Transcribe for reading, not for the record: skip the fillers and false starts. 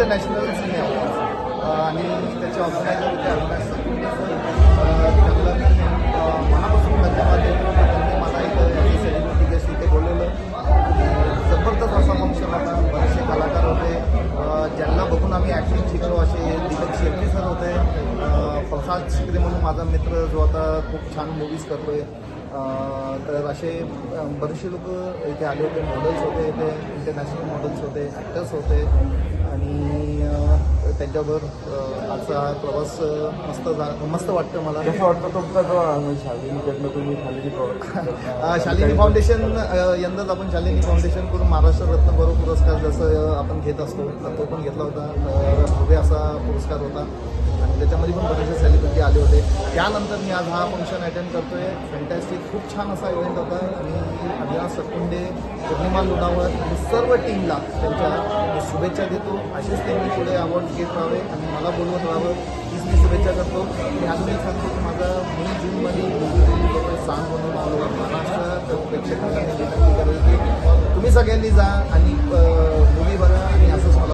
International सिने awards आणि त्याचे organiser होते अविनाश सकुंडे सर. त्यांना मी मनापासून धन्यवाद देतो. त्यांनी मला एक सेलिब्रिटी गेस्ट इथे बोलवलं. जबरदस्त असा फंक्शन होता. बरेचसे कलाकार होते ज्यांना बघून आम्ही ॲक्टिंग शिकलो. असे दीपक शेट्टी सर होते, प्रसाद शिकरे म्हणून माझा मित्र जो आता खूप छान मूवीज करतो आहे. तर असे बरेचसे लोक इथे आले होते. मॉडेल्स होते, इथे इंटरनॅशनल मॉडेल्स होते, ॲक्टर्स होते आणि त्यांच्याबरोबर आजचा प्रवास मस्त वाटतं मला. कसं वाटतं तुमचा जो शालिनीकडनं तुम्ही शालिनी शालिनी फाउंडेशन यंदाच आपण शालिनी फाउंडेशन करून महाराष्ट्र रत्न गौरव पुरस्कार जसं आपण घेत असतो तर तो पण घेतला होता. भव्य असा पुरस्कार होता आणि त्याच्यामध्ये पण बरेचसे सेलिब्रिटी आले होते. त्यानंतर मी आज हा फंक्शन अटेंड करतो आहे. फॅन्टॅस्टिक खूप छान असा इव्हेंट होता आणि अविनाश सकुंडे, पूर्णिमा लोणावळ आणि सर्व टीमला त्यांच्या शुभेच्छा देतो. असेच त्यांनी पुढे अवॉर्ड घेत राहावे आणि मला बोलवत राहावं हीच मी शुभेच्छा करतो. आणि अजून एक सांगतो की माझा मे जूनमध्ये मुंबई सांग म्हणून महाराष्ट्र प्रेक्षकांना विनंती करेल की तुम्ही सगळ्यांनी जा आणि